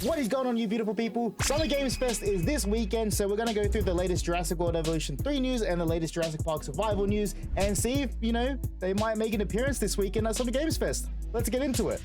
What is going on, you beautiful people? Summer Games Fest is this weekend, so we're gonna go through the latest Jurassic World Evolution 3 news and the latest Jurassic Park Survival news and see if, you know, they might make an appearance this weekend at Summer Games Fest. Let's get into it.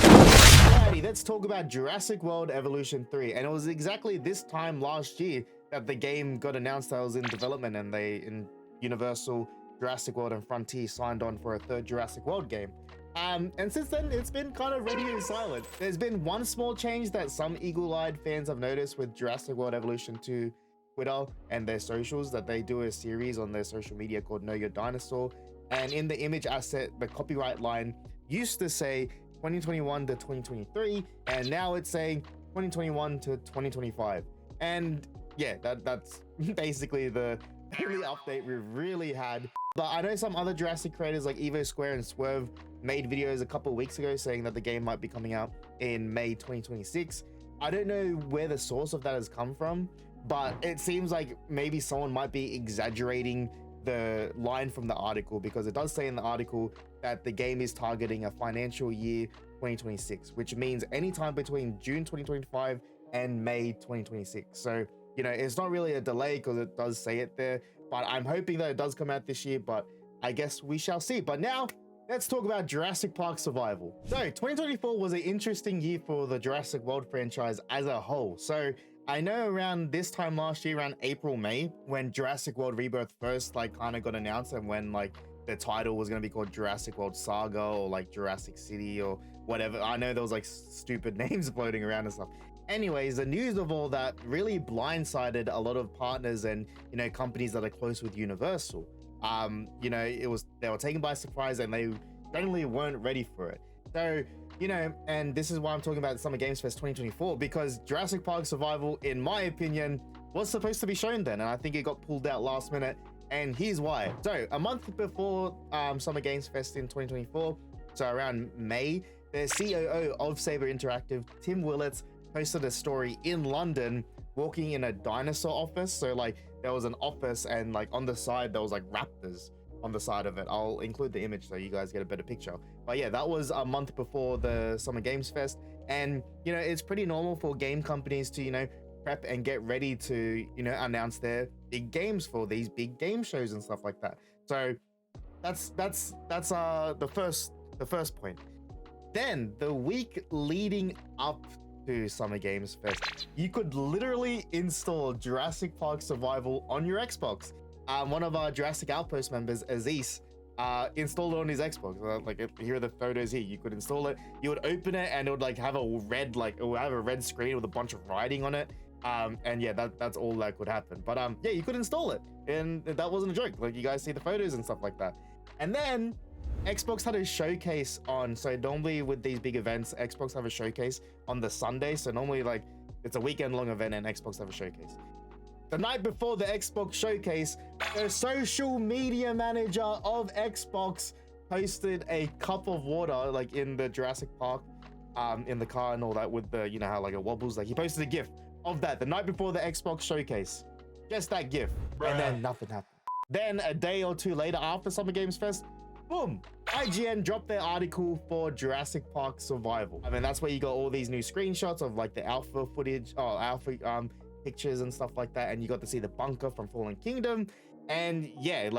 Alrighty, let's talk about Jurassic World Evolution 3. And it was exactly this time last year that the game got announced that it was in development, and Universal, Jurassic World and Frontier signed on for a third Jurassic World game. And since then, it's been kind of radio silent. There's been one small change that some eagle-eyed fans have noticed with Jurassic World Evolution 2 Twitter and their socials, that they do a series on their social media called Know Your Dinosaur. And in the image asset, the copyright line used to say 2021 to 2023, and now it's saying 2021 to 2025. And yeah, that's basically the only update we've really had. But I know some other Jurassic creators like Evo Square and Swerve made videos a couple weeks ago saying that the game might be coming out in May 2026. I don't know where the source of that has come from, but it seems like maybe someone might be exaggerating the line from the article, because it does say in the article that the game is targeting a financial year 2026, which means anytime between June 2025 and May 2026. So, you know, it's not really a delay because it does say it there, but I'm hoping that it does come out this year, but I guess we shall see. But now let's talk about Jurassic Park Survival. So 2024 was an interesting year for the Jurassic World franchise as a whole. So I know around this time last year, around April, May, when Jurassic World Rebirth first kind of got announced, and when the title was going to be called Jurassic World Saga or Jurassic City or whatever. I know there was stupid names floating around and stuff. Anyways, the news of all that really blindsided a lot of partners and, you know, companies that are close with Universal. You know, they were taken by surprise, and they generally weren't ready for it. So, you know, and this is why I'm talking about Summer Games Fest 2024, because Jurassic Park Survival, in my opinion, was supposed to be shown then, and I think it got pulled out last minute, and here's why. So a month before Summer Games Fest in 2024, so around May, the COO of Saber Interactive, Tim Willits, posted a story in London walking in a dinosaur office. So there was an office, and on the side there was raptors on the side of it. I'll include the image so you guys get a better picture. But yeah, that was a month before the Summer Games Fest, and you know, it's pretty normal for game companies to, you know, prep and get ready to, you know, announce their big games for these big game shows and stuff like that. So that's the first point. Then the week leading up to Summer Games Fest, you could literally install Jurassic Park Survival on your Xbox. One of our Jurassic Outpost members, Aziz, installed it on his Xbox. Here are the photos here. You could install it. You would open it, and it would have a red, it would have a red screen with a bunch of writing on it. And yeah, that's all that could happen. But yeah, you could install it, and that wasn't a joke. You guys see the photos and stuff like that. And then Xbox had a showcase on, so normally with these big events, Xbox have a showcase on the Sunday. So normally it's a weekend long event, and Xbox have a showcase. The night before the Xbox showcase, the social media manager of Xbox posted a cup of water in the Jurassic Park in the car and all that, with the, you know how it wobbles. He posted a GIF of that the night before the Xbox showcase. Just that GIF. Bruh. And then nothing happened. Then a day or two later, after Summer Games Fest, boom, IGN dropped their article for Jurassic Park Survival. I mean, that's where you got all these new screenshots of the alpha footage, alpha pictures and stuff like that, and you got to see the bunker from Fallen Kingdom. And yeah,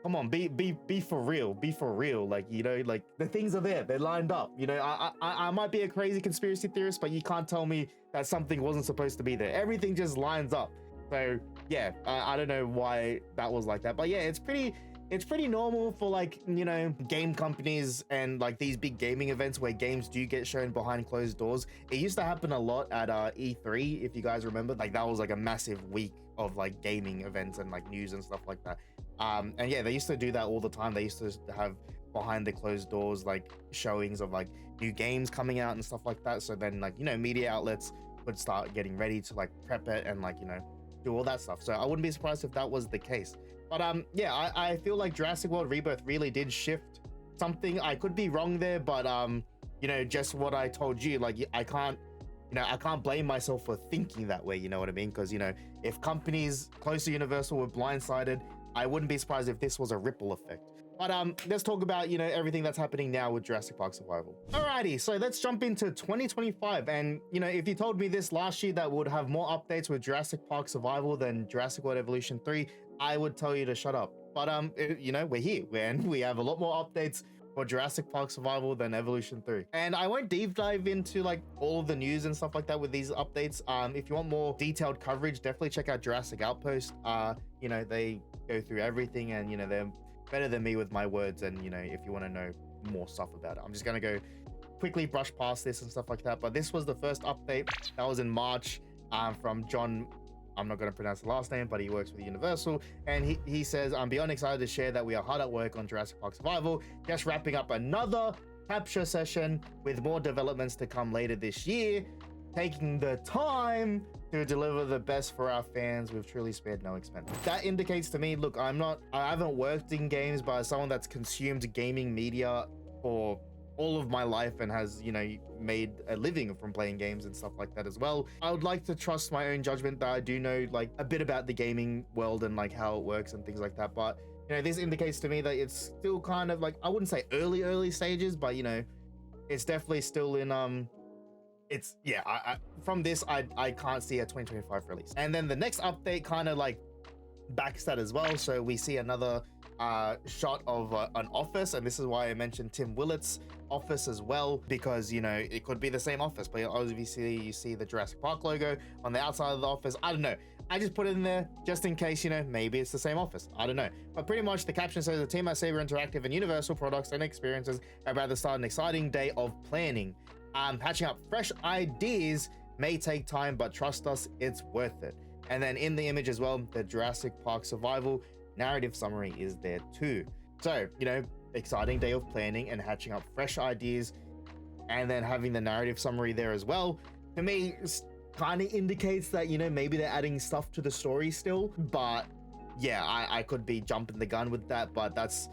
come on, be for real, you know, the things are there, they're lined up. You know, I might be a crazy conspiracy theorist, but you can't tell me that something wasn't supposed to be there. Everything just lines up. So yeah, I don't know why that was like that, but yeah, it's pretty normal for you know, game companies and these big gaming events where games do get shown behind closed doors. It used to happen a lot at E3, if you guys remember. That was a massive week of gaming events and news and stuff like that. And yeah, they used to do that all the time. They used to have behind the closed doors showings of new games coming out and stuff like that. So then you know, media outlets would start getting ready to prep it and you know, do all that stuff. So I wouldn't be surprised if that was the case. But yeah, I feel like Jurassic World Rebirth really did shift something. I could be wrong there, but you know, just what I told you, I can't blame myself for thinking that way, you know what I mean? Because, you know, if companies close to Universal were blindsided, I wouldn't be surprised if this was a ripple effect. But let's talk about, everything that's happening now with Jurassic Park Survival. Alrighty, so let's jump into 2025. And, if you told me this last year that would have more updates with Jurassic Park Survival than Jurassic World Evolution 3, I would tell you to shut up. But, we're here, and we have a lot more updates for Jurassic Park Survival than Evolution 3. And I won't deep dive into like all of the news and stuff like that with these updates. If you want more detailed coverage, definitely check out Jurassic Outpost. They go through everything, and they're better than me with my words. And if you want to know more stuff about it, I'm just gonna go quickly brush past this and stuff like that. But this was the first update that was in March, from John. I'm not going to pronounce the last name, but he works with Universal, and he says, I'm beyond excited to share that we are hard at work on Jurassic Park Survival, just wrapping up another capture session with more developments to come later this year, taking the time to deliver the best for our fans. We've truly spared no expense. That indicates to me, look, I haven't worked in games, but as someone that's consumed gaming media for all of my life and has made a living from playing games and stuff like that as well, I would like to trust my own judgment that I do know like a bit about the gaming world and like how it works and things like that. But this indicates to me that it's still kind of like, I wouldn't say early stages, but it's definitely still in from this I can't see a 2025 release. And then the next update kind of like backs that as well. So we see another shot of an office, and this is why I mentioned Tim Willett's office as well, because it could be the same office, but obviously you see the Jurassic Park logo on the outside of the office. I don't know, I just put it in there just in case maybe it's the same office. I don't know, but pretty much the caption says the team at Saber Interactive and Universal Products and Experiences are about to start an exciting day of planning. Hatching up fresh ideas may take time, but trust us, it's worth it. And then in the image as well, the Jurassic Park Survival narrative summary is there too. So, exciting day of planning and hatching up fresh ideas, and then having the narrative summary there as well, to me kind of indicates that, maybe they're adding stuff to the story still. But yeah, I could be jumping the gun with that, but that's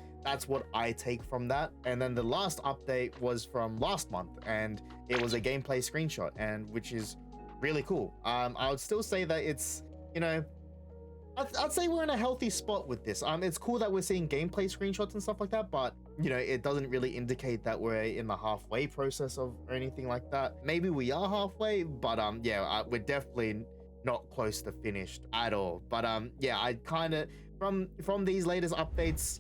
what I take from that. And then the last update was from last month, and it was a gameplay screenshot, and which is really cool. I would still say that it's, I'd say we're in a healthy spot with this. It's cool that we're seeing gameplay screenshots and stuff like that, but it doesn't really indicate that we're in the halfway process or anything like that. Maybe we are halfway, but we're definitely not close to finished at all. But I kind of from these latest updates,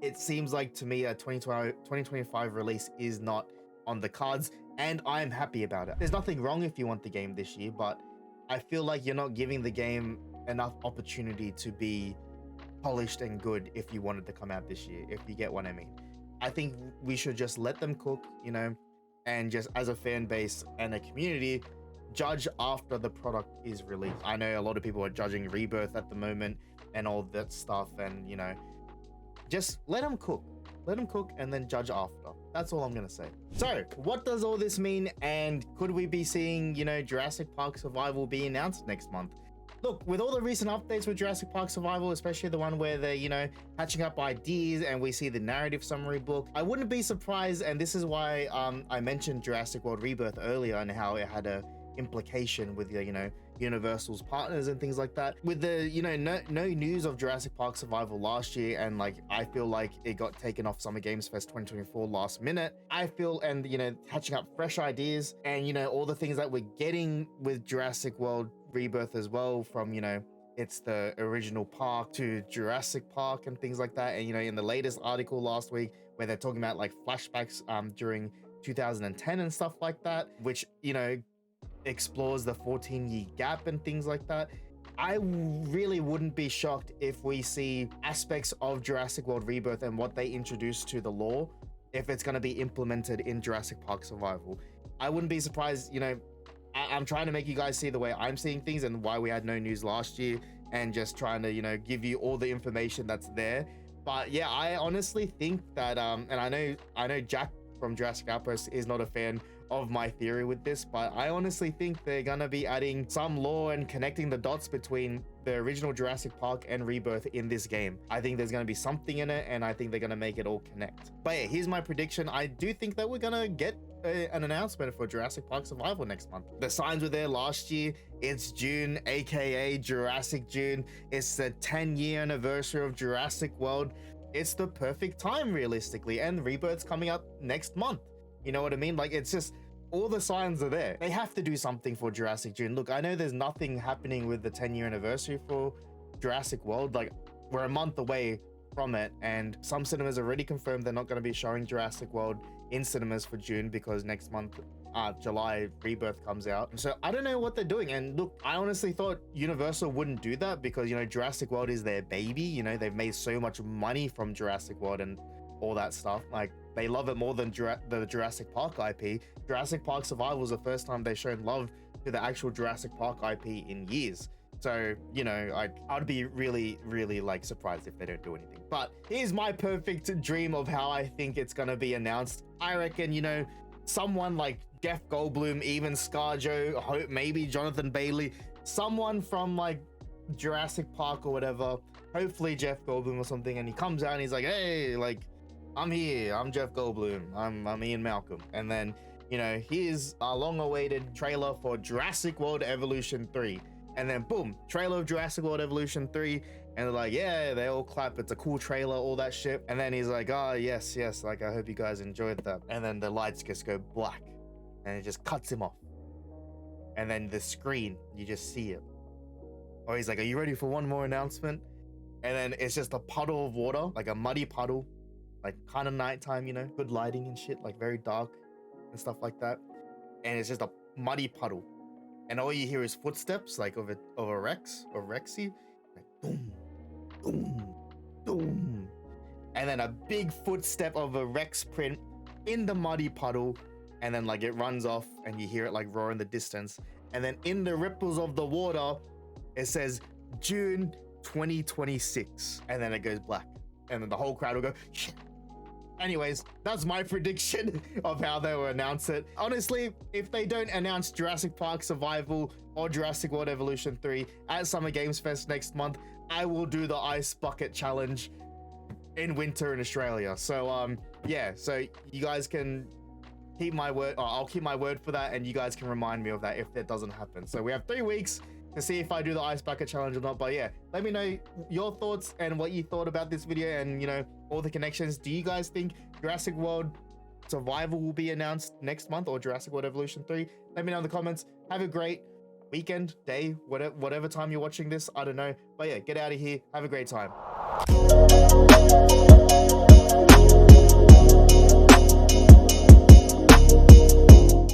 it seems like to me a 2025 release is not on the cards, and I'm happy about it. There's nothing wrong if you want the game this year, but I feel like you're not giving the game enough opportunity to be polished and good if you wanted to come out this year, if you get what I mean. I think we should just let them cook, and just as a fan base and a community, judge after the product is released. I know a lot of people are judging Rebirth at the moment and all that stuff, and just let them cook. Let them cook and then judge after. That's all I'm gonna say. So what does all this mean, and could we be seeing Jurassic Park Survival be announced next month? Look, with all the recent updates with Jurassic Park Survival, especially the one where they're hatching up ideas and we see the narrative summary book, I wouldn't be surprised, and this is why I mentioned Jurassic World Rebirth earlier and how it had a implication with the Universal's partners and things like that. With the no news of Jurassic Park Survival last year, and I feel like it got taken off Summer Games Fest 2024 last minute. I feel, and hatching up fresh ideas and all the things that we're getting with Jurassic World Rebirth as well, from it's the original park to Jurassic Park and things like that. And in the latest article last week where they're talking about flashbacks during 2010 and stuff like that, which explores the 14-year gap and things like that. I really wouldn't be shocked if we see aspects of Jurassic World Rebirth and what they introduced to the lore, if it's going to be implemented in Jurassic Park Survival. I wouldn't be surprised. I'm trying to make you guys see the way I'm seeing things and why we had no news last year, and just trying to give you all the information that's there. But yeah, I honestly think that and I know Jack from Jurassic Outpost is not a fan of my theory with this, but I honestly think they're gonna be adding some lore and connecting the dots between the original Jurassic Park and Rebirth in this game. I think there's gonna be something in it, and I think they're gonna make it all connect. But yeah, here's my prediction. I do think that we're gonna get an announcement for Jurassic Park Survival next month. The signs were there last year. It's June, aka Jurassic June. It's the 10-year anniversary of Jurassic World. it's the perfect time realistically, and Rebirth's coming out next month. You know what I mean? Like, it's just all the signs are there. They have to do something for Jurassic June. Look, I know there's nothing happening with the 10-year anniversary for Jurassic World. Like, we're a month away from it, and some cinemas already confirmed they're not going to be showing Jurassic World in cinemas for June because next month, July, Rebirth comes out. So I don't know what they're doing. And look, I honestly thought Universal wouldn't do that because, you know, Jurassic World is their baby. You know, they've made so much money from Jurassic World and all that stuff. Like, they love it more than the Jurassic Park IP. Jurassic Park Survival was the first time they've shown love to the actual Jurassic Park IP in years. So, you know, I'd be really, really like surprised if they don't do anything. But here's my perfect dream of how I think it's gonna be announced. I reckon, you know, someone like Jeff Goldblum, even ScarJo, maybe Jonathan Bailey, someone from like Jurassic Park or whatever, hopefully Jeff Goldblum or something, and he comes out and he's like, hey, like, I'm here, I'm Jeff Goldblum, I'm Ian Malcolm. And then, you know, here's a long-awaited trailer for Jurassic World Evolution 3. And then boom, trailer of Jurassic World Evolution 3, and they're like, yeah, they all clap, it's a cool trailer, all that shit. And then he's like, oh, yes, like, I hope you guys enjoyed that. And then the lights just go black, and it just cuts him off. And then the screen, you just see it. Or he's like, are you ready for one more announcement? And then it's just a puddle of water, like a muddy puddle, like kind of nighttime, you know, good lighting and shit, like very dark and stuff like that. And it's just a muddy puddle. And all you hear is footsteps, like of a Rex or Rexy, like boom, boom, boom, and then a big footstep of a Rex print in the muddy puddle, and then like it runs off, and you hear it like roar in the distance, and then in the ripples of the water, it says June 2026, and then it goes black, and then the whole crowd will go. Shit. Anyways, that's my prediction of how they will announce it. Honestly, if they don't announce Jurassic Park Survival or Jurassic World Evolution 3 at Summer Games Fest next month, I will do the ice bucket challenge in winter in Australia. So yeah, so you guys can keep my word, or I'll keep my word for that, and you guys can remind me of that if that doesn't happen. So we have 3 weeks to see if I do the ice bucket challenge or not. But yeah, let me know your thoughts and what you thought about this video, and you know, all the connections. Do you guys think Jurassic World Survival will be announced next month, or Jurassic World Evolution 3? Let me know in the comments. Have a great weekend, day, whatever time you're watching this, I don't know. But yeah, get out of here, have a great time.